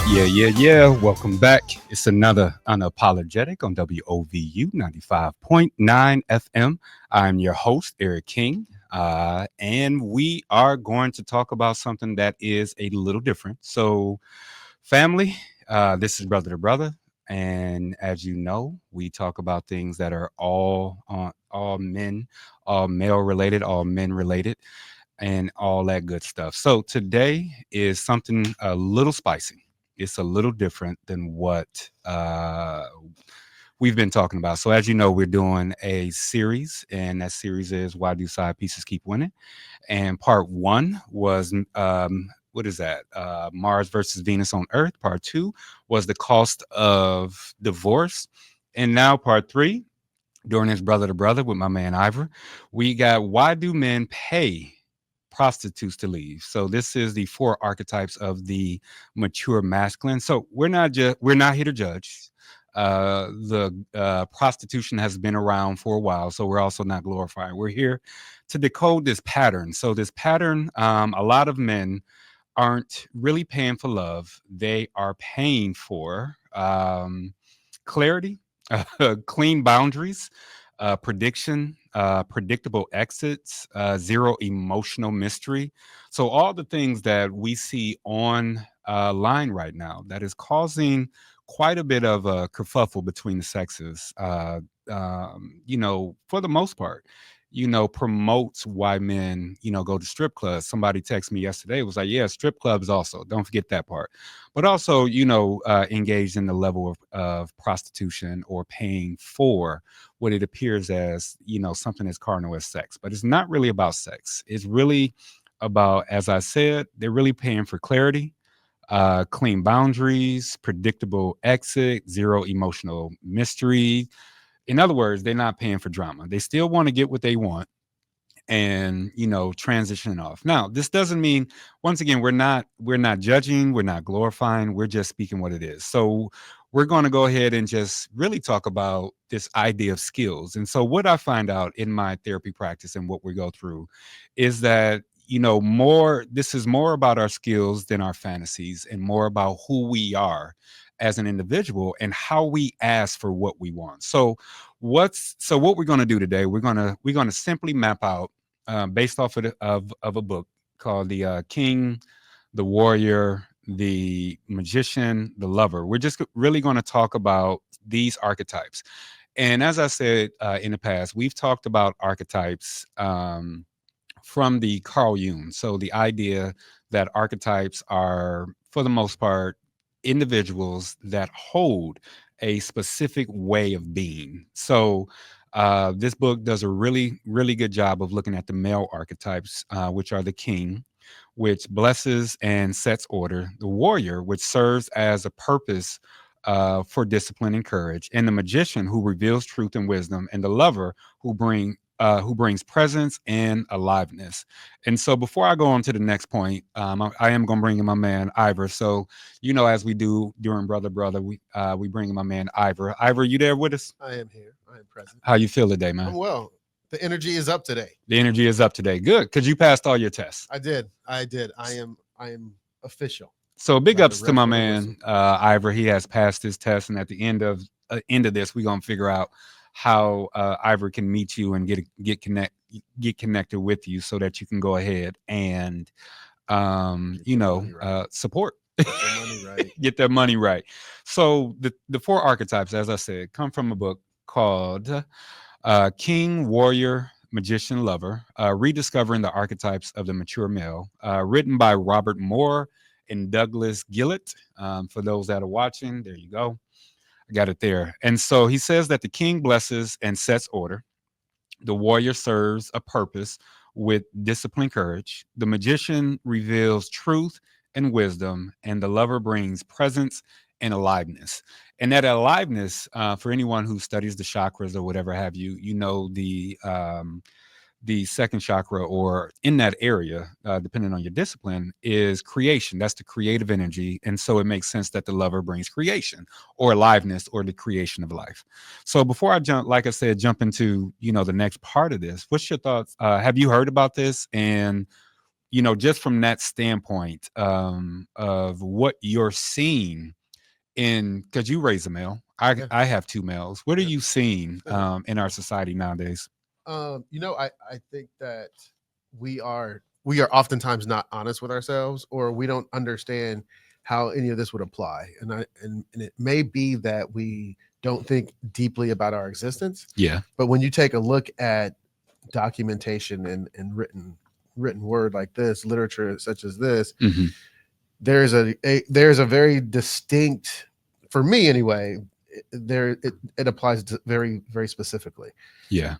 Yeah. Welcome back. It's another Unapologetic on WOVU 95.9 FM. I'm your host, Eric King, and we are going to talk about something that is a little different. So, family, this is brother to brother, and as you know, we talk about things that are all men, all male related, all men related, and all that good stuff. So today is something a little spicy. It's a little different than what we've been talking about. So as you know, we're doing a series, and that series is Why Do Side Pieces Keep Winning? And part one was what is that? Mars versus Venus on Earth. Part two was the cost of divorce. And now part three, during this brother to brother with my man Ivra, we got why do men pay prostitutes to leave? So this is the four archetypes of the mature masculine. So we're not here to judge. The prostitution has been around for a while, so we're also not glorifying. We're here to decode this pattern. So this pattern, a lot of men aren't really paying for love. They are paying for clarity, clean boundaries, predictable exits, zero emotional mystery. So all the things that we see on line right now that is causing quite a bit of a kerfuffle between the sexes, for the most part, promotes why men, go to strip clubs. Somebody texted me yesterday, was like, yeah, strip clubs also, don't forget that part. But also, engaged in the level of prostitution or paying for what it appears as, something as carnal as sex. But it's not really about sex. It's really about, as I said, they're really paying for clarity, clean boundaries, predictable exit, zero emotional mystery. In other words, they're not paying for drama. They still want to get what they want and, transition off. Now, this doesn't mean, once again, we're not judging, we're not glorifying, we're just speaking what it is. So we're going to go ahead and just really talk about this idea of skills. And so what I find out in my therapy practice and what we go through is that this is more about our skills than our fantasies, and more about who we are as an individual and how we ask for what we want. So what we're going to do today, we're going to simply map out, based off of a book called The King, the Warrior, the Magician, the Lover. We're just really going to talk about these archetypes. And as I said in the past, we've talked about archetypes from the Carl Jung. So the idea that archetypes are, for the most part, individuals that hold a specific way of being. So this book does a really, really good job of looking at the male archetypes, which are the king, which blesses and sets order, the warrior, which serves as a purpose for discipline and courage, and the magician, who reveals truth and wisdom, and the lover, who brings presence and aliveness. And so before I go on to the next point, I am going to bring in my man Ivor. So, as we do during Brother Brother, we bring in my man Ivor. Ivor, you there with us? I am here. I am present. How you feel today, man? I'm well. The energy is up today. The energy is up today. Good, because you passed all your tests. I did. I am official. So big Like ups the to my red man Ivor. He has passed his test, and at the end of this, we're gonna figure out how Ivor can meet you and get connected with you, so that you can go ahead and support. Get the money right. Get that money right. So the four archetypes, as I said, come from a book called King, Warrior, Magician, Lover, Rediscovering the Archetypes of the Mature Male, written by Robert Moore and Douglas Gillett. For those that are watching, there you go. I got it there. And so he says that the king blesses and sets order. The warrior serves a purpose with disciplined courage. The magician reveals truth and wisdom, and the lover brings presence and aliveness. And that aliveness, for anyone who studies the chakras or whatever have you, the second chakra, or in that area, depending on your discipline, is creation. That's the creative energy. And so it makes sense that the lover brings creation or aliveness, or the creation of life. So before I jump into, the next part of this, what's your thoughts? Have you heard about this? And just from that standpoint of what you're seeing in, because you raise a male, Yeah. I have two males. What are Yeah. you seeing in our society nowadays? I think that we are oftentimes not honest with ourselves, or we don't understand how any of this would apply. And it may be that we don't think deeply about our existence. Yeah. But when you take a look at documentation and written word like this, literature such as this, Hmm. there's a very distinct, for me anyway, it applies to very, very specifically. Yeah.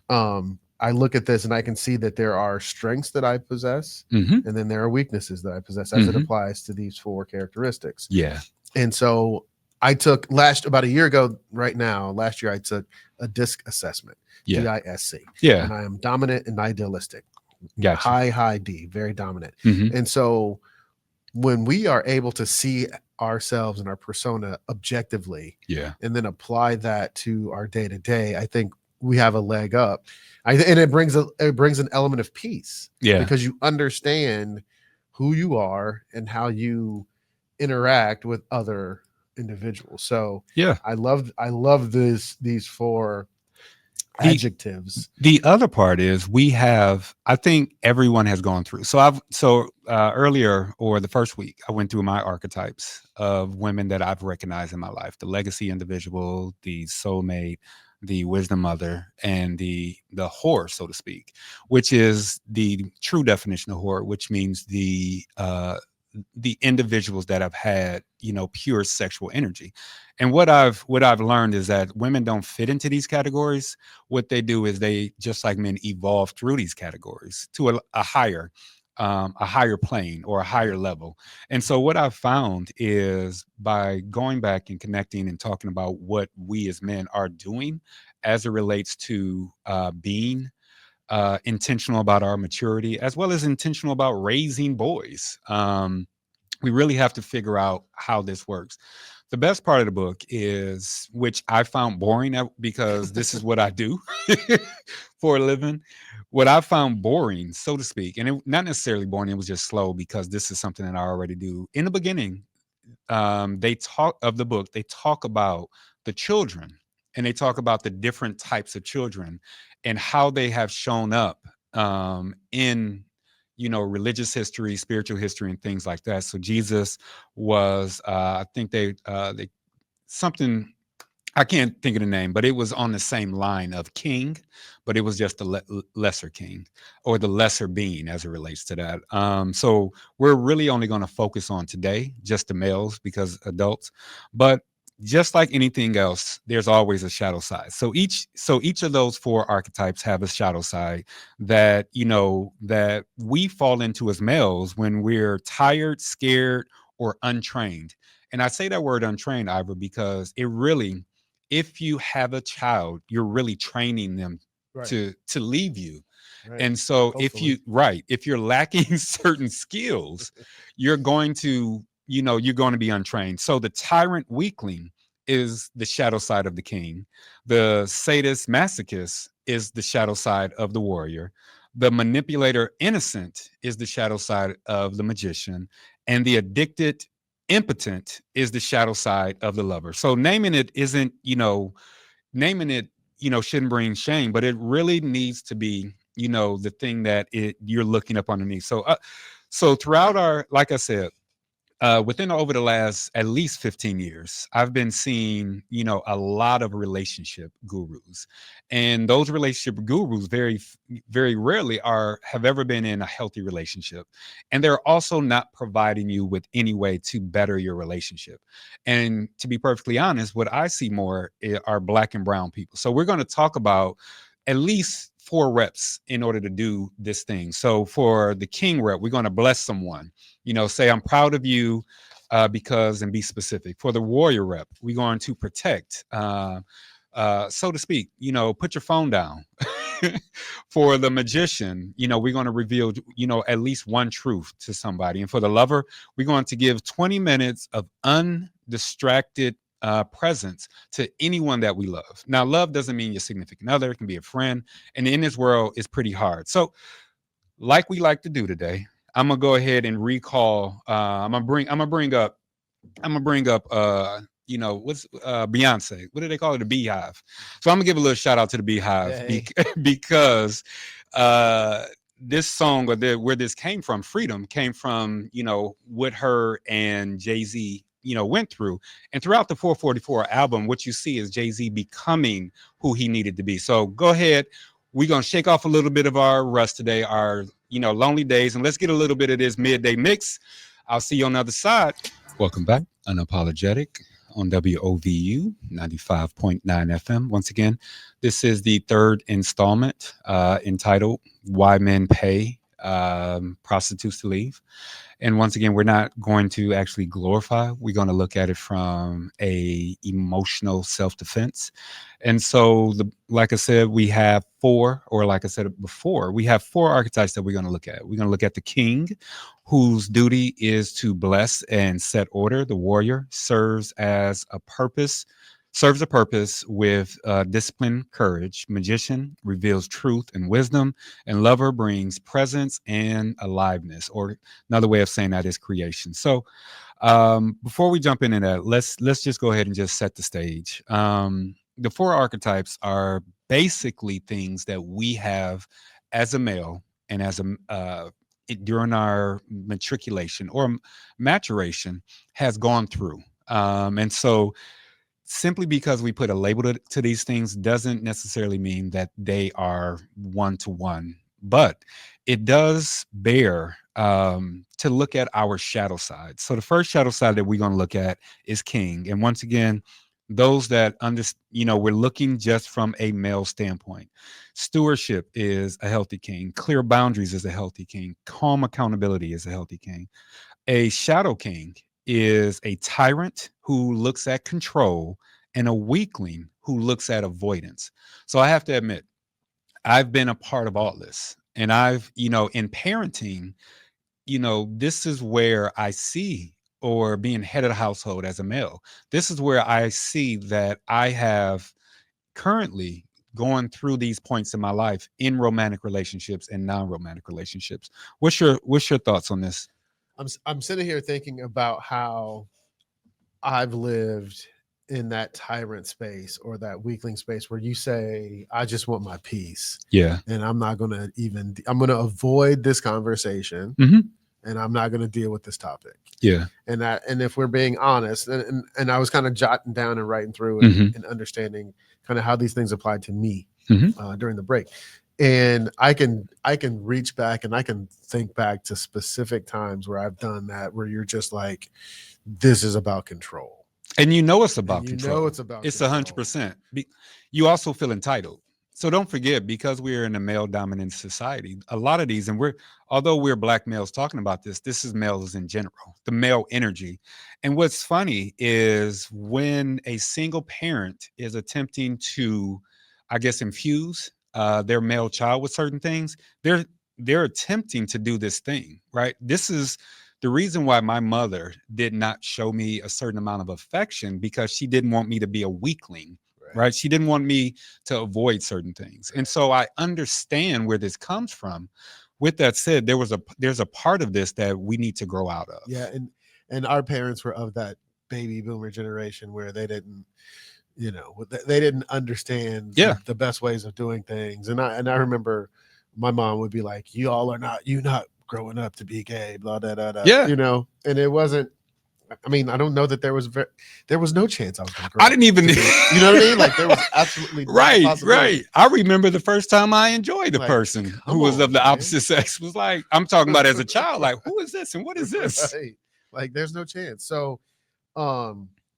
I look at this and I can see that there are strengths that I possess, Hmm. and then there are weaknesses that I possess as it Hmm. applies to these four characteristics. Yeah. And so I took about a year ago, right now, last year, I took a DISC assessment, Yeah. DISC, and Yeah. I am dominant and idealistic, Gotcha. high D, very dominant. Hmm. And so when we are able to see ourselves and our persona objectively, Yeah. and then apply that to our day to day, I think we have a leg up. And it brings an element of peace, Yeah. because you understand who you are and how you interact with other individuals. So Yeah. I love these four The adjectives. the other part is I think everyone has gone through. Earlier, or the first week, I went through my archetypes of women that I've recognized in my life: the legacy individual, the soulmate, the wisdom mother, and the whore, so to speak, which is the true definition of whore, which means the individuals that have had pure sexual energy. And what I've learned is that women don't fit into these categories. What they do is they, just like men, evolve through these categories to a higher plane or a higher level. And so what I've found is, by going back and connecting and talking about what we as men are doing as it relates to being intentional about our maturity, as well as intentional about raising boys. We really have to figure out how this works. The best part of the book is, which I found boring because this is what I do for a living. What I found boring, so to speak, and not necessarily boring, it was just slow, because this is something that I already do. In the beginning, they talk about the children, and they talk about the different types of children and how they have shown up in religious history, spiritual history, and things like that. So Jesus was I think they something, I can't think of the name, but it was on the same line of king, but it was just the lesser king, or the lesser being, as it relates to that. So we're really only going to focus on today, just the males, because adults. But just like anything else, there's always a shadow side. So each of those four archetypes have a shadow side that that we fall into as males when we're tired, scared, or untrained. And I say that word untrained, Ivor, because it really, if you have a child, you're really training them Right. to leave you. Right. And so Hopefully. if you're lacking certain skills, you're going to be untrained. So the tyrant weakling is the shadow side of the king. The sadist masochist is the shadow side of the warrior. The manipulator innocent is the shadow side of the magician. And the addicted impotent is the shadow side of the lover. So naming it, shouldn't bring shame, but it really needs to be, the thing that you're looking up underneath. So throughout like I said, over the last at least 15 years, I've been seeing, a lot of relationship gurus, and those relationship gurus very rarely have ever been in a healthy relationship. And they're also not providing you with any way to better your relationship. And to be perfectly honest, what I see more are Black and brown people. So we're going to talk about at least 4 reps in order to do this thing. So for the king rep, we're going to bless someone, say, I'm proud of you, because, and be specific. For the warrior rep, we're going to protect, so to speak, put your phone down. For the magician, we're going to reveal, at least one truth to somebody. And for the lover, we're going to give 20 minutes of undistracted presence to anyone that we love. Now, love doesn't mean your significant other. It can be a friend. And in this world, it's pretty hard. So, like we like to do today, I'm gonna go ahead and recall. I'm gonna bring up what's Beyonce. What do they call it? The Beehive. So I'm gonna give a little shout out to the Beehive Hey. because uh this song, where this came from, Freedom, came from, what her and Jay-Z, went through. And throughout the 444 album, what you see is Jay-Z becoming who he needed to be. So go ahead. We're gonna shake off a little bit of our rust today, our lonely days, and let's get a little bit of this midday mix. I'll see you on the other side. Welcome back, Unapologetic on WOVU 95.9 FM. Once again, this is the third installment entitled Why Men Pay Prostitutes to Leave. And once again, we're not going to actually glorify. We're going to look at it from a emotional self-defense. And so, like I said, we have four, or like I said before, we have four archetypes that we're going to look at. We're going to look at the king, whose duty is to bless and set order. The warrior serves a purpose with discipline, courage. Magician reveals truth and wisdom, and lover brings presence and aliveness, or another way of saying that is creation. So before we jump into that, let's just go ahead and just set the stage. The four archetypes are basically things that we have as a male and as during our matriculation or maturation has gone through. And so simply because we put a label to these things doesn't necessarily mean that they are one to one, but it does bear to look at our shadow side. So the first shadow side that we're going to look at is king. And once again, those that we're looking just from a male standpoint. Stewardship is a healthy king. Clear boundaries is a healthy king. Calm accountability is a healthy king. A shadow king is a tyrant who looks at control, and a weakling who looks at avoidance. So I have to admit, I've been a part of all this. And I've, in parenting, this is where I see, or being head of the household as a male, this is where I see that I have currently going through these points in my life in romantic relationships and non-romantic relationships. What's your thoughts on this? I'm sitting here thinking about how I've lived in that tyrant space or that weakling space where you say, I just want my peace. Yeah. And I'm not going to I'm going to avoid this conversation, and I'm not going to deal with this topic. Yeah. And if we're being honest, and I was kind of jotting down and writing through and understanding kind of how these things applied to me during the break. And I can reach back and I can think back to specific times where I've done that, where you're just like, this is about control. And it's about control. It's about it's 100%. You also feel entitled. So don't forget, because we're in a male dominant society, a lot of these, and although we're black males talking about this is males in general, the male energy. And what's funny is when a single parent is attempting to, I guess, infuse their male child with certain things, they're attempting to do this thing, right? This is the reason why my mother did not show me a certain amount of affection, because she didn't want me to be a weakling, right? She didn't want me to avoid certain things. And so I understand where this comes from. With that said, there's a part of this that we need to grow out of. Yeah. And our parents were of that baby boomer generation where they didn't, they didn't understand the best ways of doing things. And I remember my mom would be like, you not growing up to be gay, blah, blah, blah, blah. Yeah. And it wasn't, I mean, I don't know that there was no chance I was going to grow I didn't even, you know what I mean? Like there was absolutely no right. I remember the first time I enjoyed a person who was of the opposite sex. Was like, I'm talking about as a child, like, who is this and what is this? Right. Like there's no chance. So,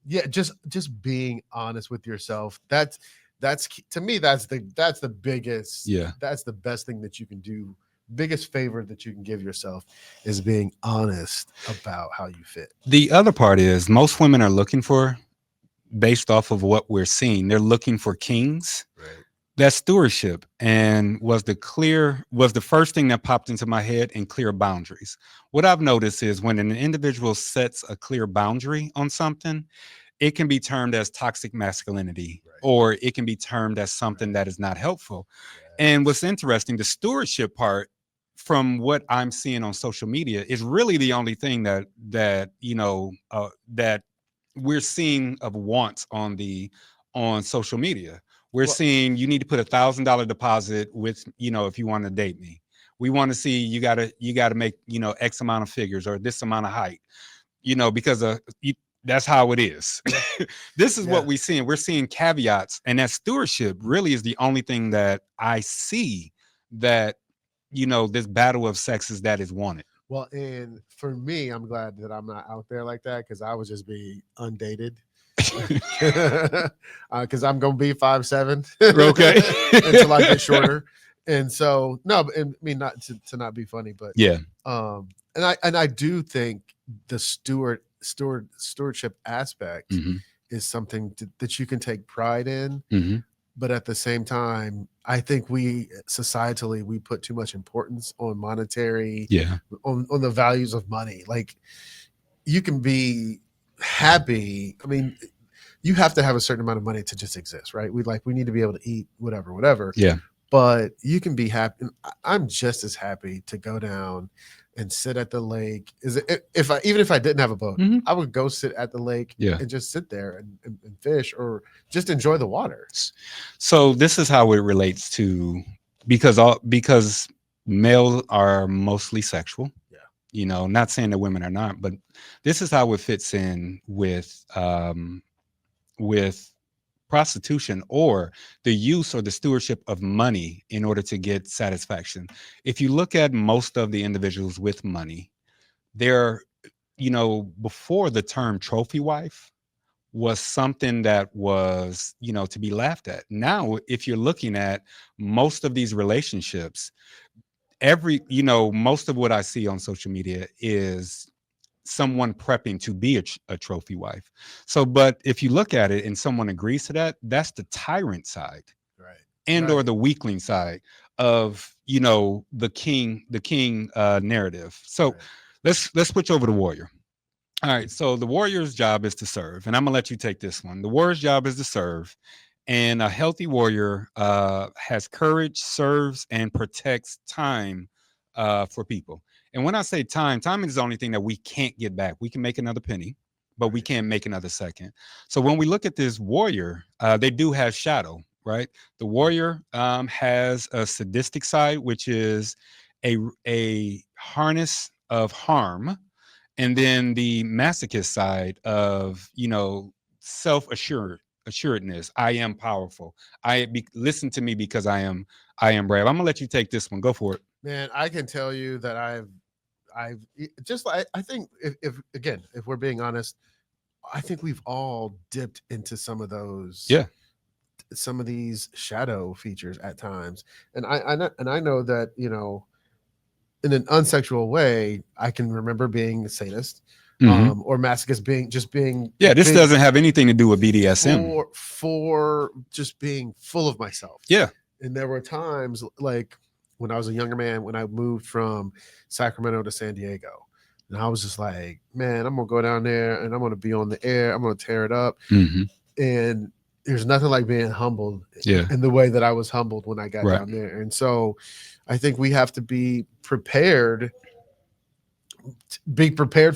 yeah, just being honest with yourself. That's to me, that's the biggest, that's the best thing that you can do. Biggest favor that you can give yourself is being honest about how you fit. The other part is most women are looking for, based off of what we're seeing, they're looking for kings. Right. That's stewardship, and was the first thing that popped into my head, and clear boundaries. What I've noticed is when an individual sets a clear boundary on something, it can be termed as toxic masculinity, or it can be termed as something that is not helpful. And what's interesting, the stewardship part from what I'm seeing on social media is really the only thing that that we're seeing of wants on social media. We're Well, seeing you need to put $1,000 deposit with, if you want to date me. We want to see you gotta make, X amount of figures or this amount of height, because that's how it is. yeah, This is yeah. what we're seeing. We're seeing caveats, and that stewardship really is the only thing that I see that, this battle of sexes that is wanted. Well, and for me, I'm glad that I'm not out there like that because I would just be undated. Because I'm gonna be 5'7" Okay. until I get shorter, and so no, and I mean not to not be funny, but Yeah. and I do think the stewardship aspect Hmm. is something that you can take pride in, Hmm. but at the same time, I think we societally we put too much importance on monetary, Yeah. on the values of money. Like you can be happy. I mean, you have to have a certain amount of money to just exist, right? We need to be able to eat, whatever. Yeah. But you can be happy. I'm just as happy to go down and sit at the lake. Is it even if I didn't have a boat, Hmm. I would go sit at the lake Yeah. and just sit there and fish or just enjoy the water. So this is how it relates to, because males are mostly sexual. Yeah. Not saying that women are not, but this is how it fits in with prostitution, or the use or the stewardship of money in order to get satisfaction. If you look at most of the individuals with money, they're, before the term trophy wife was something that was, to be laughed at. Now, if you're looking at most of these relationships, most of what I see on social media is someone prepping to be a trophy wife. So, but if you look at it and someone agrees to that, that's the tyrant side Right. and or Right. the weakling side of, the king narrative. So Right. let's switch over to warrior. All right, so the warrior's job is to serve, and I'm gonna let you take this one. The warrior's job is to serve, and a healthy warrior has courage, serves, and protects time for people. And when I say time, time is the only thing that we can't get back. We can make another penny, but we Right. can't make another second. So when we look at this warrior, they do have shadow, right? The warrior has a sadistic side, which is a harness of harm, and then the masochist side of, self-assuredness. I am powerful. Listen to me because I am brave. I'm gonna let you take this one. Go for it. Man, I can tell you that I've just like I think if again if we're being honest, I think we've all dipped into Yeah. some of these shadow features at times, and I know that in an unsexual way, I can remember being a sadist, Hmm. or masochist, being Yeah, this big doesn't have anything to do with BDSM. for just being full of myself. Yeah. And there were times like when I was a younger man, when I moved from Sacramento to San Diego, and I was just like, man, I'm gonna go down there and I'm gonna be on the air, I'm gonna tear it up. Hmm. And there's nothing like being humbled Yeah. in the way that I was humbled when I got Right. down there. And so I think we have to be prepared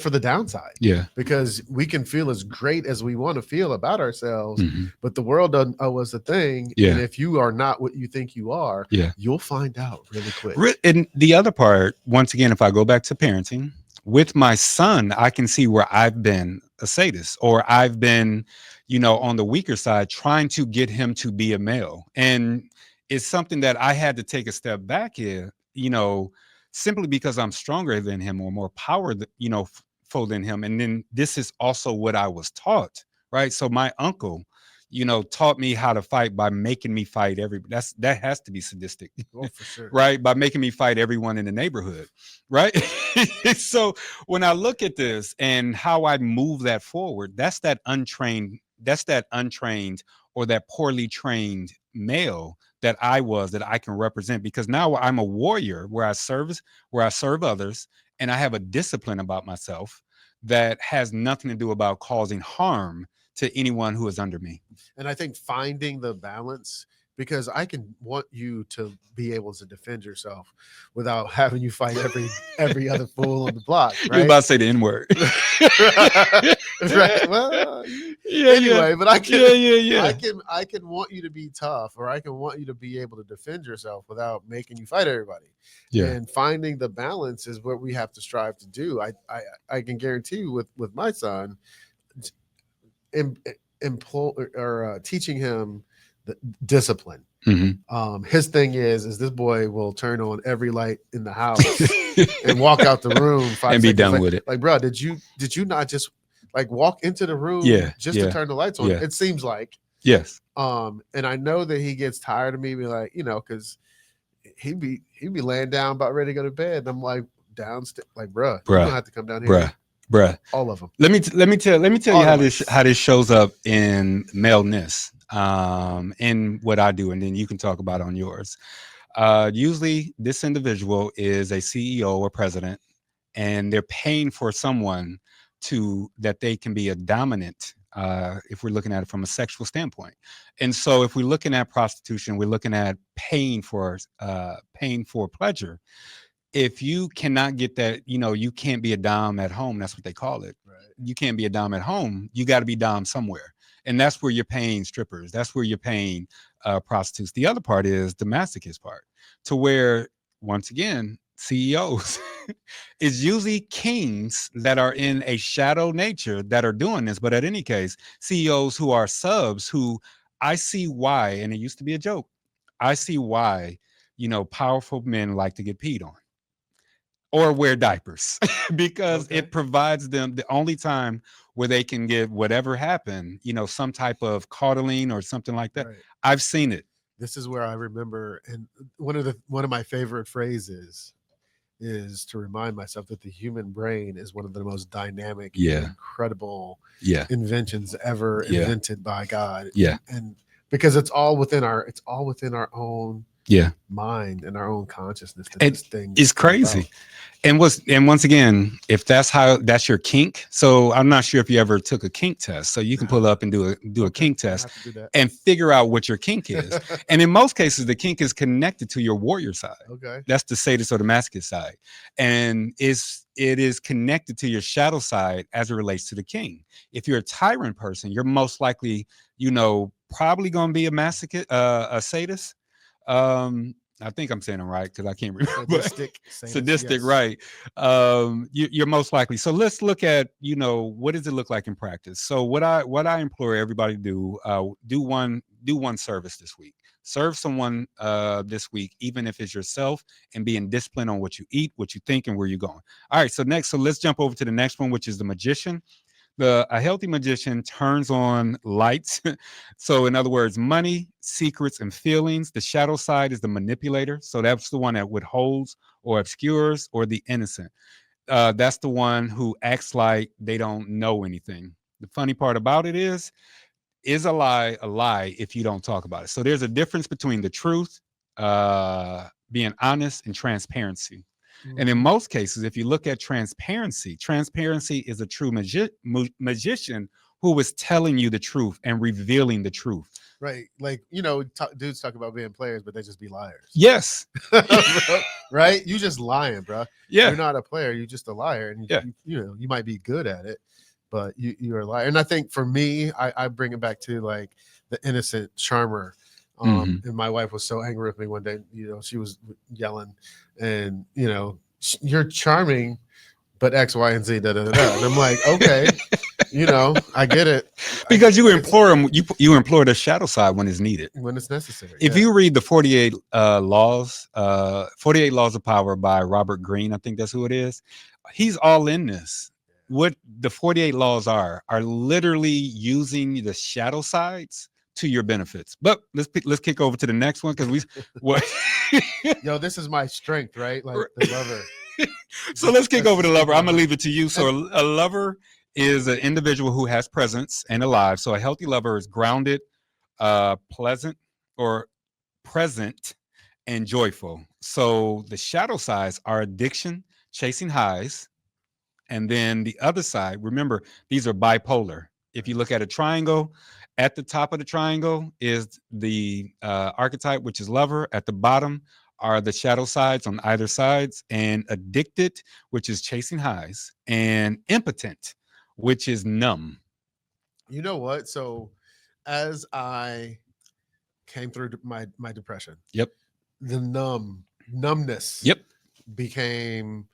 for the downside, Yeah. because we can feel as great as we want to feel about ourselves, Hmm. but the world doesn't owe us a thing. Yeah. And if you are not what you think you are, Yeah. you'll find out really quick. And the other part, once again, if I go back to parenting with my son, I can see where I've been a sadist, or I've been, on the weaker side, trying to get him to be a male. And it's something that I had to take a step back here, simply because I'm stronger than him or more power, full than him. And then this is also what I was taught, right? So my uncle, taught me how to fight by making me fight that has to be sadistic. Oh, for sure. Right, by making me fight everyone in the neighborhood, right? So when I look at this and how I move that forward, that's that untrained or that poorly trained male that I can represent, because now I'm a warrior where I serve others, and I have a discipline about myself that has nothing to do about causing harm to anyone who is under me. And I think finding the balance because I can want you to be able to defend yourself without having you fight every other fool on the block, You right? about to say the N word. Right. Well, Yeah. anyway, but I can Yeah. I can want you to be tough, or I can want you to be able to defend yourself without making you fight everybody. Yeah. And finding the balance is what we have to strive to do. I can guarantee you with my son, teaching him the discipline. His thing is this boy will turn on every light in the house and walk out the room 5 and be seconds done with it. like, bro, did you not just like walk into the room to turn the lights on? It seems like. Yes. And I know that he gets tired of me being like, because he'd be laying down about ready to go to bed. And I'm like downstairs, like, bro, you don't have to come down here. Bruh. All of them. Let me tell you how this shows up in maleness, in what I do, and then you can talk about it on yours. Usually this individual is a CEO or president, and they're paying for someone that they can be a dominant, if we're looking at it from a sexual standpoint. And so if we're looking at prostitution, we're looking at paying for pleasure. If you cannot get that, you can't be a dom at home. That's what they call it. Right. You can't be a dom at home. You got to be dom somewhere. And that's where you're paying strippers. That's where you're paying prostitutes. The other part is the masochist part, to where, once again, CEOs is usually kings that are in a shadow nature that are doing this. But in any case, CEOs who are subs, who I see why, and it used to be a joke, I see why, powerful men like to get peed on or wear diapers because it provides them the only time where they can get whatever happened, some type of coddling or something like that. Right. I've seen it. This is where I remember, and one of my favorite phrases is to remind myself that the human brain is one of the most dynamic, and incredible inventions ever invented by God. And because it's all within our own mind and our own consciousness. This thing is crazy. And once again, if that's your kink. So I'm not sure if you ever took a kink test. So you can pull up and do a kink test and figure out what your kink is. And in most cases, the kink is connected to your warrior side. Okay. That's the sadist or the masochist side. And it is connected to your shadow side as it relates to the king. If you're a tyrant person, you're most likely, probably going to be a masochist, a sadist. I think I'm saying it right because I can't remember. Sadistic, yes. Right. You're most likely. So let's look at, what does it look like in practice? So what I implore everybody to do one service this week. Serve someone this week, even if it's yourself, and be in discipline on what you eat, what you think, and where you're going. All right. So let's jump over to the next one, which is the magician. A healthy magician turns on lights. So in other words, money, secrets, and feelings. The shadow side is the manipulator. So that's the one that withholds or obscures, or the innocent. That's the one who acts like they don't know anything. The funny part about it is a lie if you don't talk about it. So there's a difference between the truth, being honest, and transparency. And in most cases, if you look at transparency is a true magician who is telling you the truth and revealing the truth. Right. Like, dudes talk about being players, but they just be liars. Yes. Right? You just lying, bro. Yeah. You're not a player. You're just a liar. And, you might be good at it, but you're a liar. And I think for me, I bring it back to like the innocent charmer. And my wife was so angry with me one day, she was yelling and, you're charming, but X, Y, and Z, da, da, da, da. And I'm like, okay, I get it. Because you implore them, you implore the shadow side when it's needed. When it's necessary. If you read the 48 laws of power by Robert Greene, I think that's who it is. He's all in this. What the 48 laws are literally using the shadow sides to your benefits. But let's kick over to the next one because Yo, this is my strength, right? Like the lover. So let's kick over to lover. I'm gonna leave it to you. So a lover is an individual who has presence and alive. So a healthy lover is grounded, pleasant, or present, and joyful. So the shadow sides are addiction, chasing highs, and then the other side. Remember, these are bipolar. If you look at a triangle, At the top of the triangle is the archetype, which is lover. At the bottom are the shadow sides on either sides, and addicted, which is chasing highs, and impotent, which is numb. You know what? So as I came through my depression, Yep. the numbness Yep. became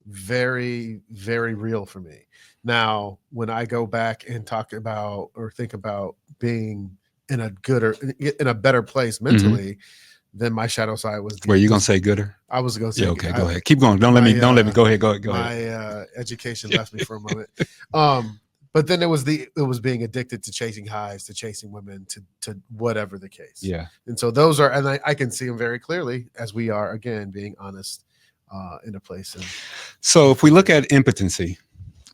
very, very real for me. Now, when I go back and talk about or think about being in a good or in a better place mentally, then my shadow side was Were you gonna say gooder? I was gonna say Yeah. Okay. Go ahead. Keep going. Don't let me. Don't let me. Go ahead. Go ahead. Go ahead. my education left me for a moment. But then it was being addicted to chasing highs, to chasing women, to whatever the case. Yeah. And so those are, and I can see them very clearly as we are again being honest in a place. And So if we look at impotency,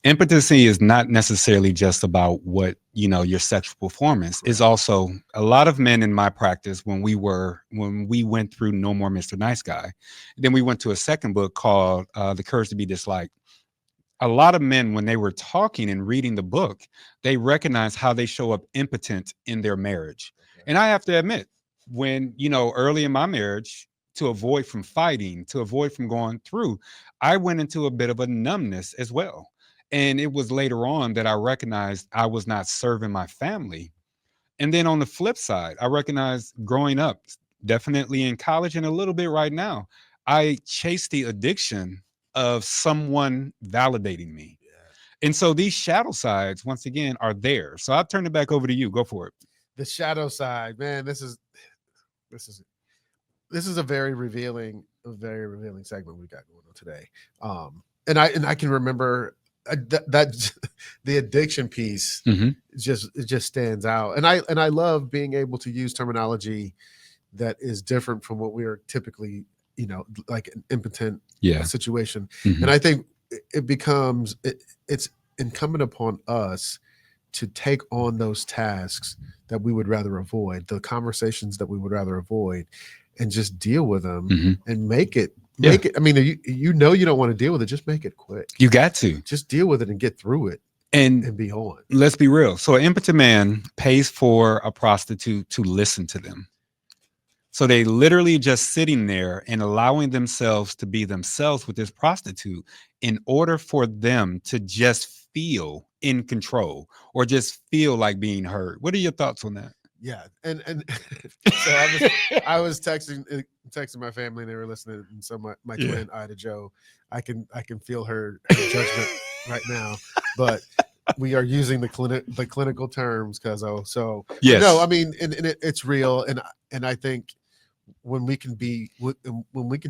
impotency is not necessarily just about what your sexual performance is. Also a lot of men in my practice, when we went through No More Mr. Nice Guy, then we went to a second book called The Courage to Be Disliked. A lot of men, when they were talking and reading the book, they recognize how they show up impotent in their marriage. And I have to admit, when early in my marriage, to avoid from fighting, to avoid from going through, I went into a bit of a numbness as well. And it was later on that I recognized I was not serving my family. And then on the flip side, I recognized growing up, definitely in college and a little bit right now, I chased the addiction of someone validating me. And so these shadow sides, once again, are there. So I'll turn it back over to you. Go for it. the shadow side, man, this is a very revealing segment we got going on today. And I can remember that the addiction piece just stands out, and I love being able to use terminology that is different from what we are typically, like an impotent situation. And I think it's incumbent upon us to take on those tasks that we would rather avoid, the conversations that we would rather avoid, and just deal with them and make it. I mean, you don't want to deal with it. Just make it quick. You got to just deal with it and get through it and be on. Let's be real. So an impotent man pays for a prostitute to listen to them. So they literally just sitting there and allowing themselves to be themselves with this prostitute in order for them to just feel in control or just feel like being heard. What are your thoughts on that? Yeah, and so I was texting my family, and they were listening. And so my twin Ida Jo, I can feel her judgment right now, but we are using the clinical terms, Cuzzo. So yes. No, I mean, and it's real, and I think when we can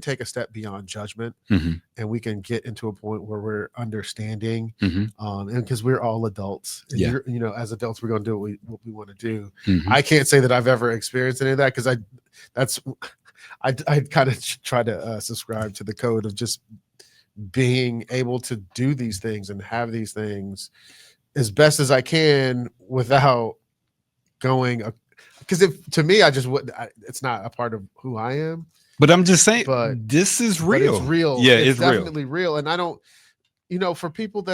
take a step beyond judgment and we can get into a point where we're understanding, and because we're all adults, and as adults, we're going to do what we want to do. I can't say that I've ever experienced any of that, because I kind of try to subscribe to the code of just being able to do these things and have these things as best as I can without going. Because to me, it's not a part of who I am. But I'm just saying, this is real. It's real. Yeah, it's definitely real. And I don't, for people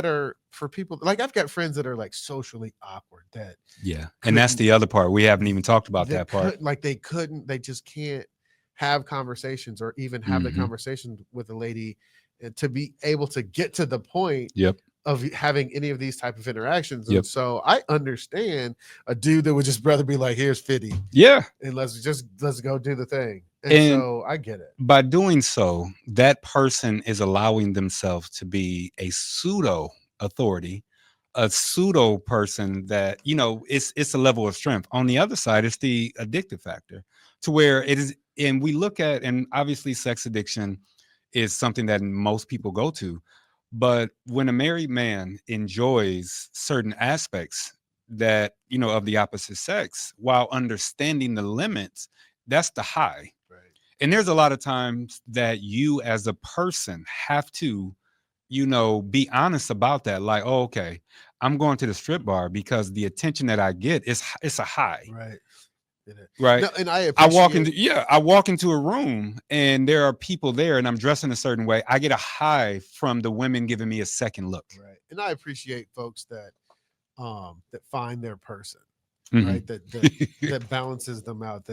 like, I've got friends that are like socially awkward. And that's the other part. We haven't even talked about that part. They just can't have conversations or even have the conversation with a lady to be able to get to the point of having any of these type of interactions. And so I understand a dude that would just rather be like, here's 50. Yeah. And let's go do the thing. And so I get it. By doing so, that person is allowing themselves to be a pseudo authority, a pseudo person that, it's a level of strength. On the other side, it's the addictive factor, to where it is. And we look at, and obviously sex addiction is something that most people go to. But when a married man enjoys certain aspects that, of the opposite sex, while understanding the limits, that's the high. Right. And there's a lot of times that you as a person have to, be honest about that. Like, oh, okay, I'm going to the strip bar because the attention that I get it's a high. Right. Right. No, and I walk into a room and there are people there and I'm dressed in a certain way. I get a high from the women giving me a second look. Right. And I appreciate folks that find their person. Mhm. right? That balances them out,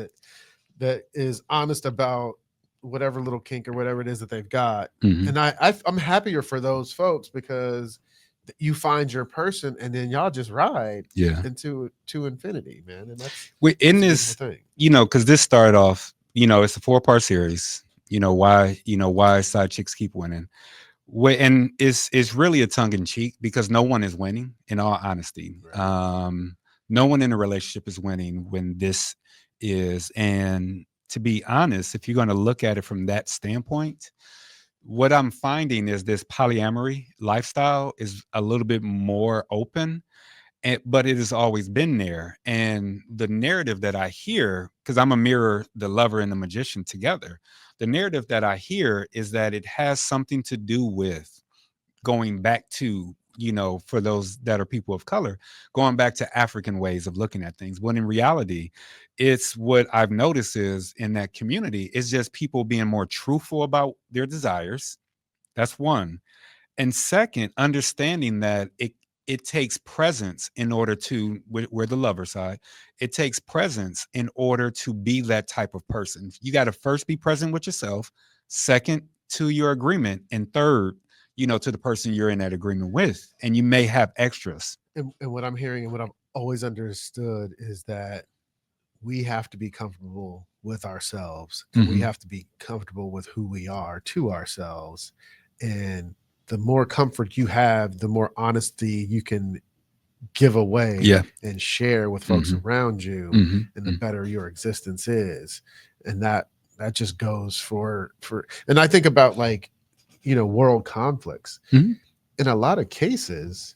that is honest about whatever little kink or whatever it is that they've got. Mhm. And I'm happier for those folks because you find your person and then y'all just ride Yeah. into to infinity, man. And that's In a this, beautiful thing. because this started off, it's a 4-part series. Why side chicks keep winning. And it's really a tongue in cheek because no one is winning. In all honesty, Right. no one in a relationship is winning when this is. And to be honest, if you're going to look at it from that standpoint, what I'm finding is this polyamory lifestyle is a little bit more open, but it has always been there. And the narrative that I hear, because I'm a mirror the lover and the magician together, the narrative that I hear is that it has something to do with going back to, for those that are people of color, going back to African ways of looking at things. When in reality, it's what I've noticed is in that community is just people being more truthful about their desires. That's one. And second, understanding that it takes presence in order to, we're the lover side, it takes presence in order to be that type of person. You got to first be present with yourself, second to your agreement, and third, to the person you're in that agreement with. And you may have extras. And what I'm hearing and what I've always understood is that we have to be comfortable with ourselves, and we Mhm. have to be comfortable with who we are to ourselves. And the more comfort you have, the more honesty you can give away Yeah. and share with folks Mhm. around you, Mhm. and the better your existence is. And that just goes for and I think about, like, world conflicts. Mhm. In a lot of cases,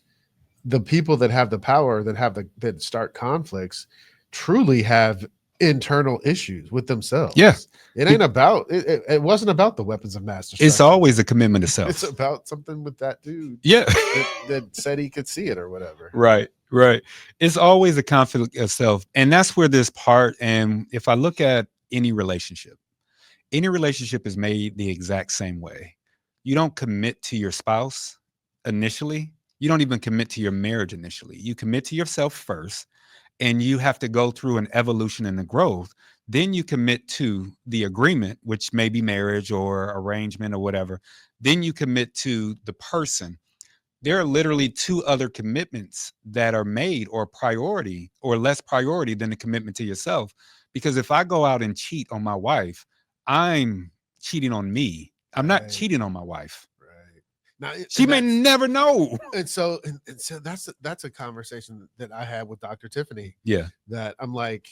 the people that have the power, that start conflicts, truly have internal issues with Yeah. themselves. It Be- ain't about it wasn't about the weapons of mass It's destruction. always a commitment to It's self. about something with that dude Yeah. that said he could see it or whatever. Right, right. It's always a conflict of self. And that's where this part, and if I look at any relationship is made the exact same way. You don't commit to your spouse initially. You don't even commit to your marriage initially. You commit to yourself first, and you have to go through an evolution and a growth. Then you commit to the agreement, which may be marriage or arrangement or whatever. Then you commit to the person. There are literally 2 other commitments that are made, or priority or less priority than the commitment to yourself. Because if I go out and cheat on my wife, I'm cheating on me. I'm not Right, cheating on my wife. right. Now, She and may that's never know. and so that's a conversation that I had with Dr. Tiffany, Yeah. that I'm like,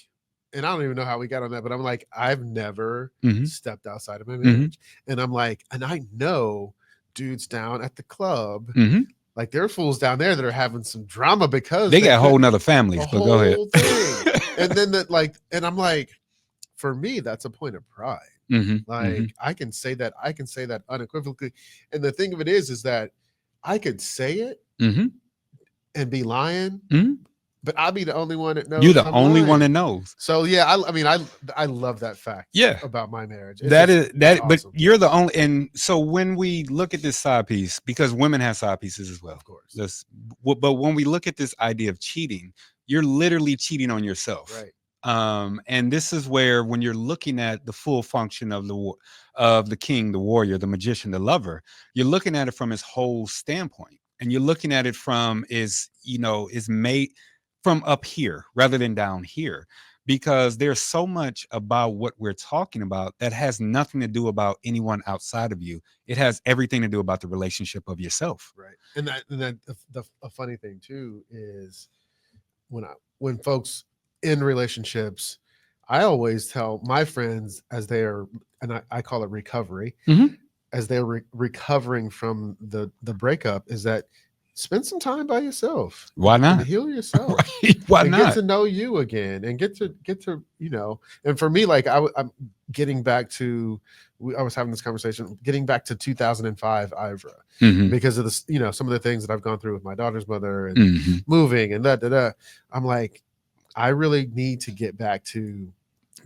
and I don't even know how we got on that, but I'm like, I've never Mhm. stepped outside of my Mhm. marriage. And I'm like, and I know dudes down at the club, Mhm. like, there are fools down there that are having some drama because They they got whole couldn't, nother families, a but go ahead. whole thing. And then that, like, and I'm like, for me, that's a point of pride. Mhm. Mhm. Like, I can say that unequivocally. And the thing of it is that I could say it Mhm. and be lying, Mhm. but I'll be the only one that You're knows the I'm only one that lying. knows. So yeah, I mean, I love that fact Yeah. about my marriage. That is It's that, but awesome. you're the only. And so when we look at this side piece, because women have side pieces as well. Of course. Let's, but when we look at this idea of cheating, you're literally cheating on yourself. Right. And this is where, when you're looking at the full function of the king, the warrior, the magician, the lover, you're looking at it from his whole standpoint, and you're looking at it from is made from up here rather than down here, because there's so much about what we're talking about that has nothing to do about anyone outside of you. It has everything to do about the relationship of yourself. Right. And then a funny thing too is when folks in relationships, I always tell my friends, as they are, and I call it recovery, Mhm. as they're recovering from the breakup, is that spend some time by yourself Why and not? heal yourself Right? Why and get not? to know you again, and get to and for me, like, I'm getting back to, I was having this conversation, getting back to 2005 Ivra, Mhm. because of this, some of the things that I've gone through with my daughter's mother and Mhm. moving and da. I'm like, I really need to get back to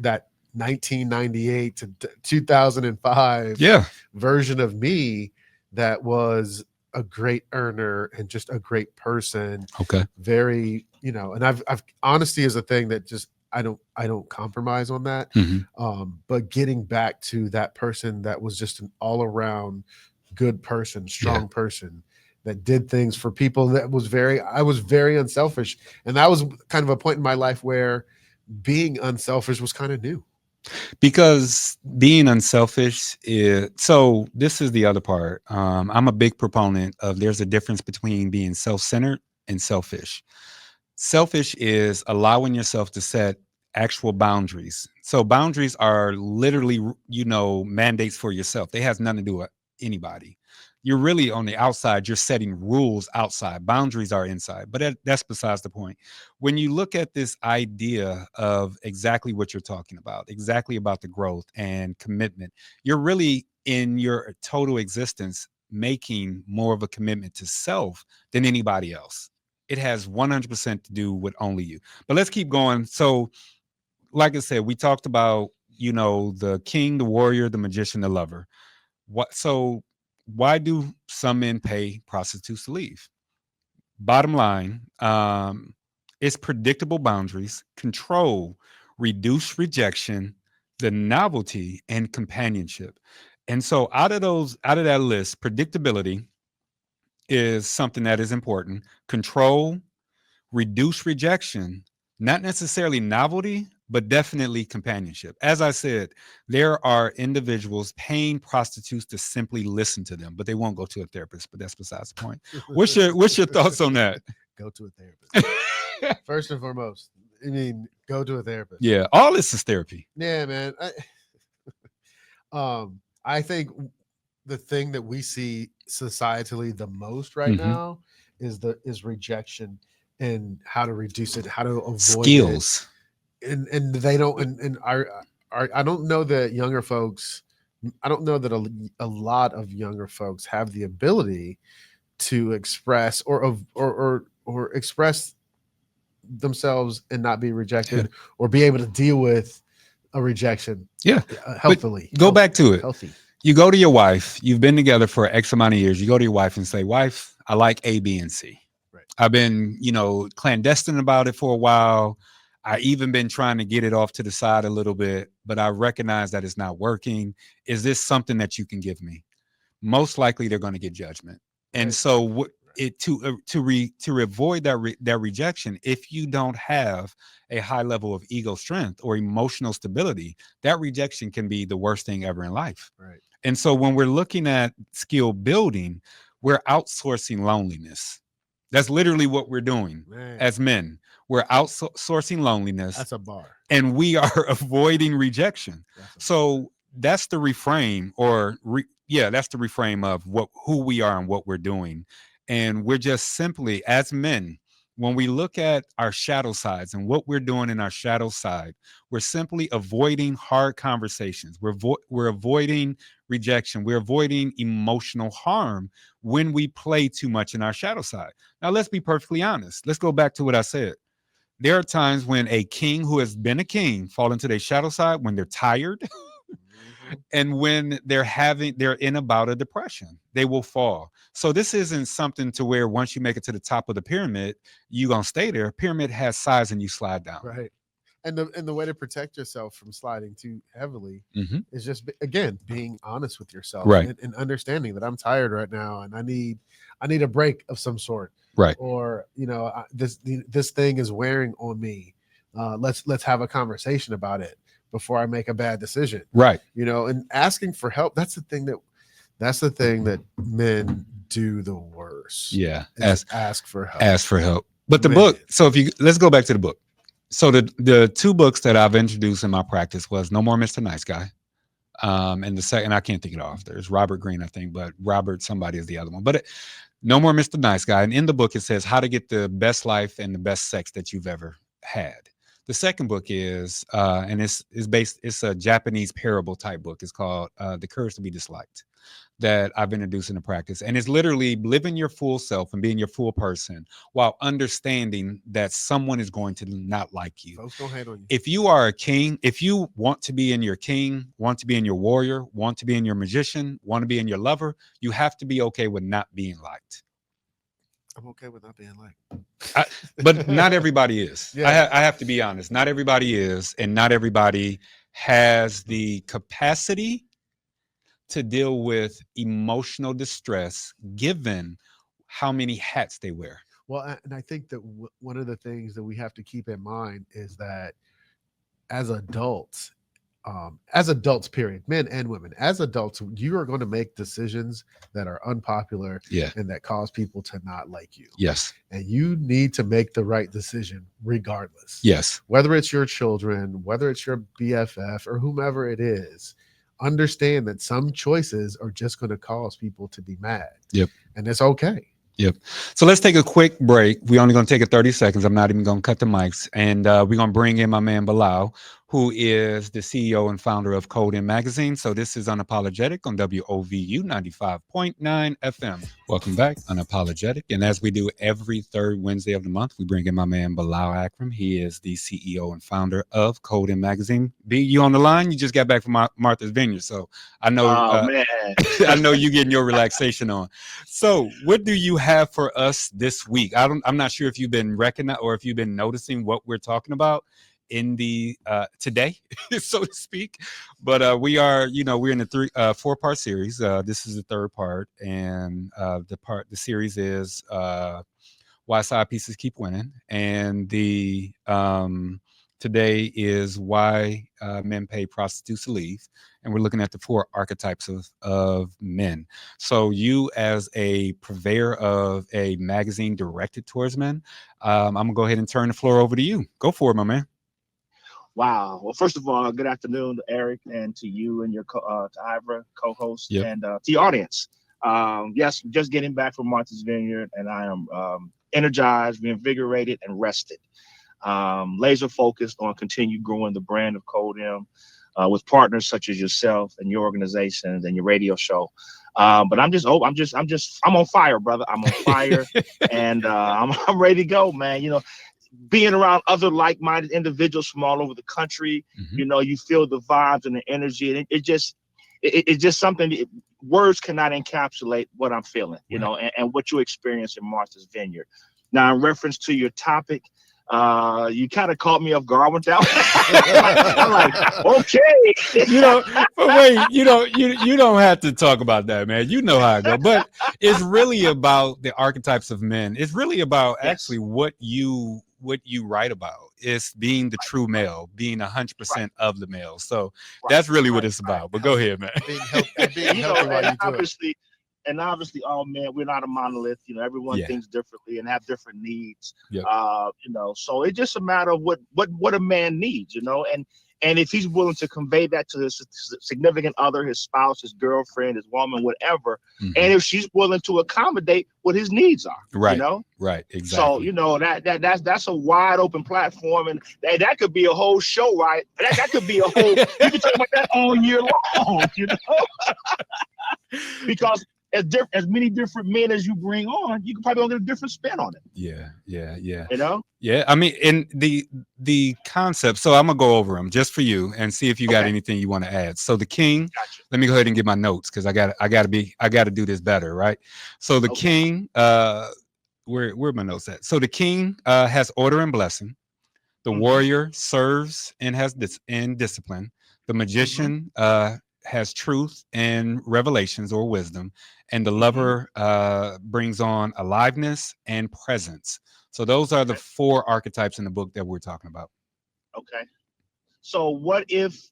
that 1998 to 2005 Yeah. version of me that was a great earner and just a great person, Okay. very you know, and I've honesty is a thing that just I don't compromise on that. Mhm. But getting back to that person that was just an all around good person, Yeah. strong person that did things for people, that was I was very unselfish. And that was kind of a point in my life where being unselfish was kind of new. Because being unselfish is, so this is the other part. I'm a big proponent of there's a difference between being self-centered and selfish. Selfish is allowing yourself to set actual boundaries. So boundaries are literally, mandates for yourself. They has nothing to do with anybody. You're really on the outside. You're setting rules outside. Boundaries are inside. But that's besides the point. When you look at this idea of exactly what you're talking about, exactly about the growth and commitment, you're really in your total existence making more of a commitment to self than anybody else. It has 100% to do with only you. But let's keep going. So, like I said, we talked about, the king, the warrior, the magician, the lover. So why do some men pay prostitutes to leave? Bottom line, it's predictable boundaries, control, reduced rejection, the novelty, and companionship. And so out of that list, predictability is something that is important. Control, reduce rejection, not necessarily novelty, but definitely companionship. As I said, there are individuals paying prostitutes to simply listen to them, but they won't go to a therapist. But that's besides the point. What's your thoughts on that? Go to a therapist. First and foremost, I mean, go to a therapist. Yeah, all this is therapy. Yeah, man. I think the thing that we see societally the most right now is rejection and how to reduce it, how to avoid Skills. it. And they don't, and our I don't know that younger folks, I don't know that a lot of younger folks have the ability to express or express themselves and not be rejected, or be able to deal with a rejection Yeah. healthily. Go back to it. Healthy. You go to your wife, you've been together for X amount of years. You go to your wife and say, wife, I like A, B, and C. Right. I've been, clandestine about it for a while. I even been trying to get it off to the side a little bit, but I recognize that it's not working. Is this something that you can give me? Most likely they're going to get judgment. And Right. so to avoid that rejection, if you don't have a high level of ego strength or emotional stability, that rejection can be the worst thing ever in life. Right. And so when we're looking at skill building, we're outsourcing loneliness. That's literally what we're doing. Man, As men. We're outsourcing loneliness. that's a bar. And we are avoiding rejection. So that's the reframe, that's the reframe of who we are and what we're doing. And we're just simply, as men, when we look at our shadow sides and what we're doing in our shadow side, we're simply avoiding hard conversations. We're avoiding rejection. We're avoiding emotional harm when we play too much in our shadow side. Now, let's be perfectly honest. Let's go back to what I said. There are times when a king who has been a king fall into their shadow side when they're tired and when they're in a bout of depression. They will fall. So this isn't something to where once you make it to the top of the pyramid, you're going to stay there. Pyramid has size and you slide down. Right. And the way to protect yourself from sliding too heavily Mhm. is just, again, being honest with yourself, Right. and understanding that I'm tired right now and I need a break of some sort. Right. Or, this thing is wearing on me. Let's have a conversation about it before I make a bad decision. Right. And asking for help. That's the thing that men do the worst. Yeah. Ask for help. Ask for help. But the Man. book, so let's go back to the book. So the two books that I've introduced in my practice was No More Mr. Nice Guy. And the second, I can't think of the author. It's Robert Greene, I think, but Robert somebody is the other one. But No More Mr. Nice Guy. And in the book, it says how to get the best life and the best sex that you've ever had. The second book is, and it's a Japanese parable type book. It's called The Courage to Be Disliked, that I've introduced into practice. And it's literally living your full self and being your full person while understanding that someone is going to not like you. Folks don't hate on you. If you are a king, if you want to be in your king, want to be in your warrior, want to be in your magician, want to be in your lover, you have to be okay with not being liked. I'm okay with not being liked. But not everybody is. Yeah. I have to be honest. Not everybody is, and not everybody has the capacity to deal with emotional distress given how many hats they wear. Well, and I think that one of the things that we have to keep in mind is that as adults, period, men and women, as adults, you are going to make decisions that are unpopular Yeah. and that cause people to not like you. Yes. And you need to make the right decision regardless. Yes. Whether it's your children, whether it's your BFF or whomever it is, understand that some choices are just going to cause people to be mad. Yep. And it's okay. Yep. So let's take a quick break. We're only going to take it 30 seconds. I'm not even going to cut the mics. And we're going to bring in my man Bilal, who is the CEO and founder of Code In Magazine. So this is Unapologetic on WOVU 95.9 FM. Welcome back, Unapologetic. And as we do every third Wednesday of the month, we bring in my man Bilal Akram. He is the CEO and founder of Code In Magazine. B, you on the line? You just got back from Martha's Vineyard. So I know, man. I know you getting your relaxation on. So what do you have for us this week? I'm not sure if you've been recognized or if you've been noticing what we're talking about in the today, so to speak. But we are, we're in a 4-part series. This is the third part, and the series is why side pieces keep winning, and the today is why men pay prostitutes to leave, and we're looking at the 4 archetypes of men. So you, as a purveyor of a magazine directed towards men, I'm gonna go ahead and turn the floor over to you. Go for it, my man. Wow. Well, first of all, good afternoon to Eric and to you and your to Ivra, co-host, Yep. and to your audience. Yes, just getting back from Martha's Vineyard, and I am energized, reinvigorated, and rested. Laser focused on continue growing the brand of Code M with partners such as yourself and your organizations and your radio show. But I'm on fire, brother. I'm on fire, and I'm ready to go, man. Being around other like-minded individuals from all over the country, you feel the vibes and the energy, and it's just something. Words cannot encapsulate what I'm feeling, and what you experience in Martha's Vineyard. Now, in reference to your topic, you kind of caught me off guard with that one. I'm like, okay. But wait, you don't have to talk about that, man. You know how I go. But it's really about the archetypes of men. It's really about actually what you write about. It's being the true male, being 100% of the male. So that's really what it's about. But go ahead, man. Being healthy while you do it. And obviously, all men, we're not a monolith. Everyone thinks differently and have different needs. Yep. So it's just a matter of what a man needs, and if he's willing to convey that to his significant other, his spouse, his girlfriend, his woman, whatever, and if she's willing to accommodate what his needs are, right, right, exactly. So that's a wide open platform, and that could be a whole show, right? That could be a whole. You can talk about that all year long, because as many different men as you bring on, you can probably get a different spin on it. Yeah. Yeah. I mean, in the concept. So I'm gonna go over them just for you and see if you got anything you want to add. So the king. Gotcha. Let me go ahead and get my notes because I got to do this better, right? So the king. Where my notes at? So the king has order and blessing. The warrior serves and has discipline. The magician has truth and revelations or wisdom, and the lover brings on aliveness and presence. So those are the 4 archetypes in the book that we're talking about. Okay. So what if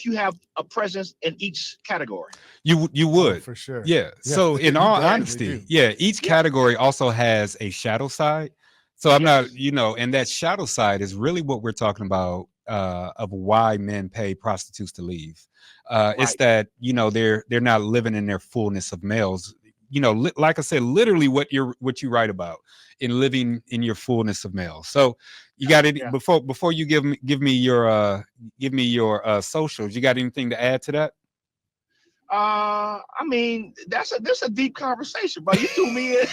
you have a presence in each category? You would, for sure. Yeah. So in all honesty, each category also has a shadow side. So I'm not, and that shadow side is really what we're talking about of why men pay prostitutes to leave. It's that, they're not living in their fullness of males. Like I said, literally what you write about in living in your fullness of male. So you got it before you give me your socials. You got anything to add to that? I mean, that's a deep conversation, but you threw me in.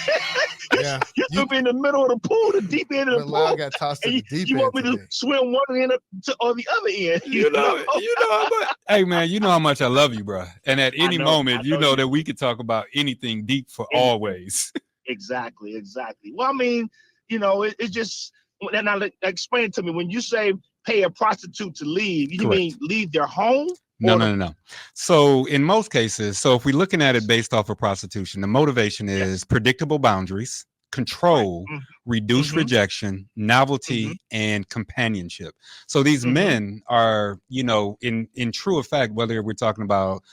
You threw me in the middle of the pool, the deep end of the pool. Got tossed to the deep end. You want me to swim one end or the other end? You know how much, hey man, you know how much I love you, bro. And at any moment, you know that we could talk about anything deep for always. Exactly. Well, I mean, You know, it's just. And now explain to me, when you say pay a prostitute to leave, you Correct. mean leave their home? No. So in most cases, so if we're looking at it based off of prostitution, the motivation is predictable boundaries, control, reduced rejection, novelty, and companionship. So these men are, you know, in true effect, whether we're talking about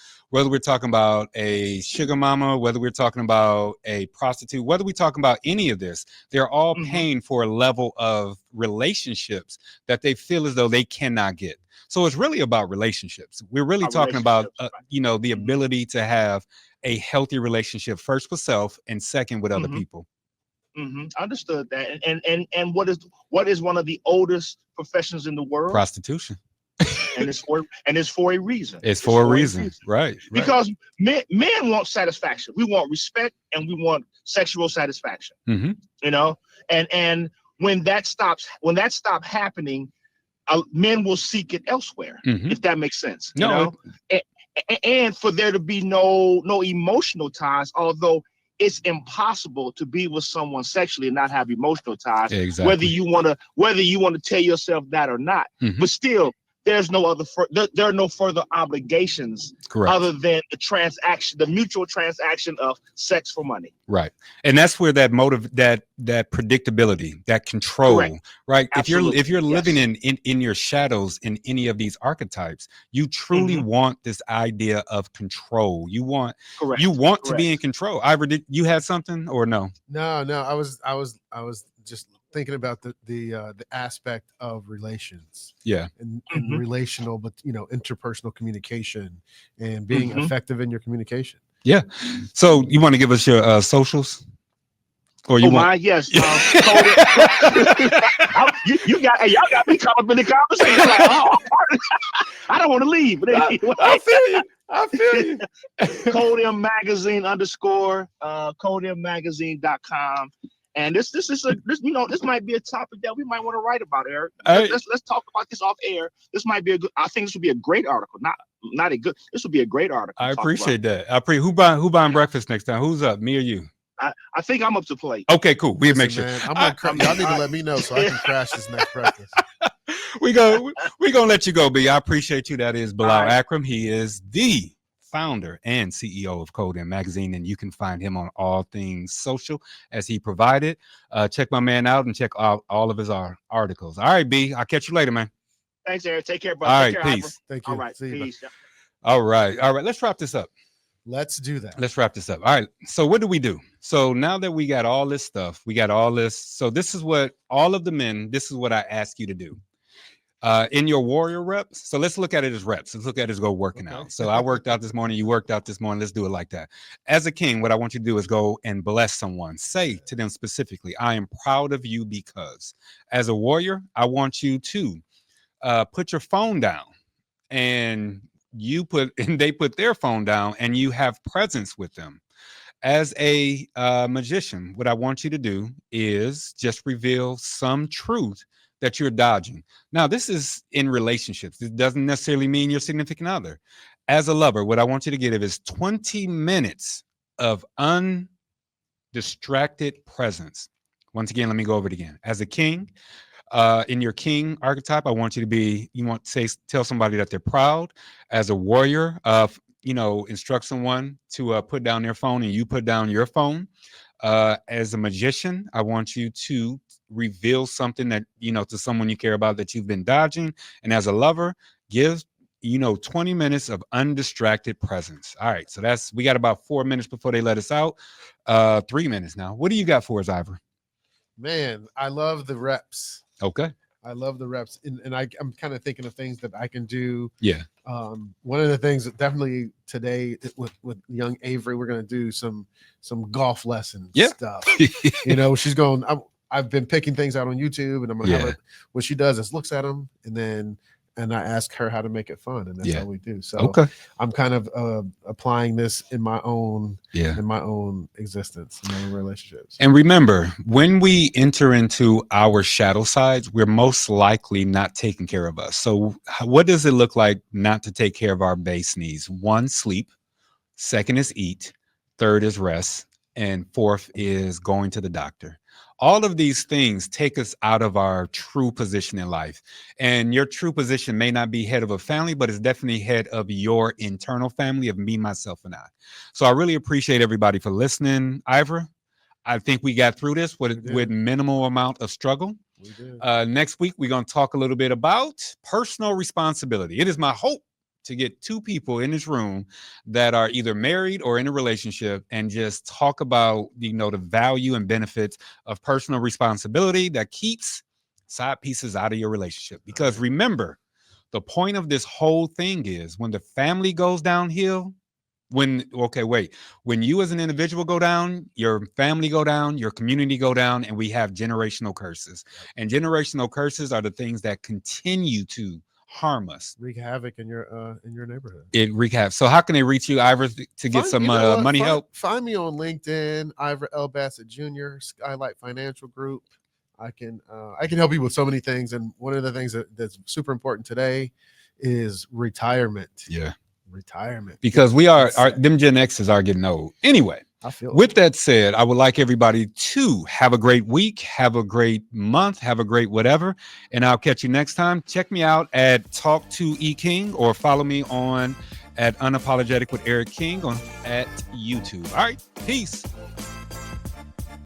a sugar mama, whether we're talking about a prostitute, whether we're talking about any of this, they're all paying for a level of relationships that they feel as though they cannot get. So it's really about relationships. We're really talking about, you know, the ability to have a healthy relationship, first with self and second with other people. Understood that. And what is one of the oldest professions in the world? Prostitution. And it's for a reason. It's for a reason. Right. Because men want satisfaction. We want respect and we want sexual satisfaction. You know, and when that stops happening, men will seek it elsewhere, if that makes sense. You know? And for there to be no emotional ties, although it's impossible to be with someone sexually and not have emotional ties, whether you want to tell yourself that or not. But still, there are no further obligations other than the mutual transaction of sex for money. Right. And that's where that that predictability, that control, right? Absolutely. If you're living in your shadows in any of these archetypes, you truly want this idea of control. You want to be in control. Ivra, did you had something or no? No. I was just thinking about the aspect of relations, and relational, but you know, interpersonal communication and being effective in your communication. Yeah. So you want to give us your socials, or you want? Yes. Y'all got me caught up in the conversation. Like, I don't want to leave. But anyway. I feel you. Codium Magazine _ codiummagazine.com. And this might be a topic that we might want to write about, Eric. Let's talk about this off air. This might be I think this would be a great article. This would be a great article. I appreciate that. Who buying breakfast next time? Who's up? Me or you? I think I'm up to plate. Okay, cool. We'll make sure. Man, y'all need to let me know so I can crash this next breakfast. We're gonna let you go, B. I appreciate you. That is Bilal Akram. He is the founder and CEO of Codium Magazine, and you can find him on all things social as he provided. Check my man out and check out all of his articles. All right, B. I'll catch you later, man. Thanks, Eric. Take care, brother. All right, peace. Thank you. All right, peace. All right. Let's wrap this up. Let's do that. Let's wrap this up. All right. So what do we do? So now that we got all this stuff, so this is what all of the men, this is what I ask you to do. In your warrior reps. So let's look at it as reps. Let's look at it as go working out. So I worked out this morning. You worked out this morning. Let's do it like that. As a king, what I want you to do is go and bless someone. Say to them specifically, I am proud of you because. As a warrior, I want you to put your phone down, and they put their phone down, and you have presence with them. As a magician, what I want you to do is just reveal some truth that you're dodging. Now, this is in relationships. It doesn't necessarily mean your significant other. As a lover, what I want you to get is 20 minutes of undistracted presence. Once again, let me go over it again. As a king, in your king archetype, I want you to tell somebody that they're proud. As a warrior, instruct someone to put down their phone, and you put down your phone. As a magician, I want you to reveal something that, to someone you care about that you've been dodging. And as a lover, give, 20 minutes of undistracted presence. All right. So we got about 4 minutes before they let us out. 3 minutes now. What do you got for us, Ivra? Man, I love the reps. Okay. I love the reps. And I'm kind of thinking of things that I can do. Yeah. One of the things that definitely today with young Avery, we're going to do some golf lessons stuff. She's going, I've been picking things out on YouTube, and I'm going to have her, what she does is looks at them, and I ask her how to make it fun, and that's how we do. So I'm kind of applying this in my own existence, in my own relationships. And remember, when we enter into our shadow sides, we're most likely not taking care of us. So what does it look like not to take care of our base needs? 1, sleep. 2nd is eat. 3rd is rest. and fourth is going to the doctor. All of these things take us out of our true position in life. And your true position may not be head of a family, but it's definitely head of your internal family of me, myself, and I. So I really appreciate everybody for listening. Ivra, I think we got through this with minimal amount of struggle. We did. Next week, we're going to talk a little bit about personal responsibility. It is my hope to get two people in this room that are either married or in a relationship and just talk about, the value and benefits of personal responsibility that keeps side pieces out of your relationship. Because remember, the point of this whole thing is when the family goes downhill, when you as an individual go down, your family go down, your community go down, and we have generational curses. And generational curses are the things that continue to harm us, wreak havoc in your neighborhood. It wreak havoc. So how can they reach you, Ivra, to get some money help? Find me on LinkedIn, Ivra Bessett Jr, Skylight Financial Group. I can help you with so many things, and one of the things that's super important today is retirement. Yeah, retirement, because them Gen X's are getting old anyway. With that said, I would like everybody to have a great week, have a great month, have a great whatever, and I'll catch you next time. Check me out at Talk to E King or follow me on at Unapologetic with Eric King at YouTube. All right, peace.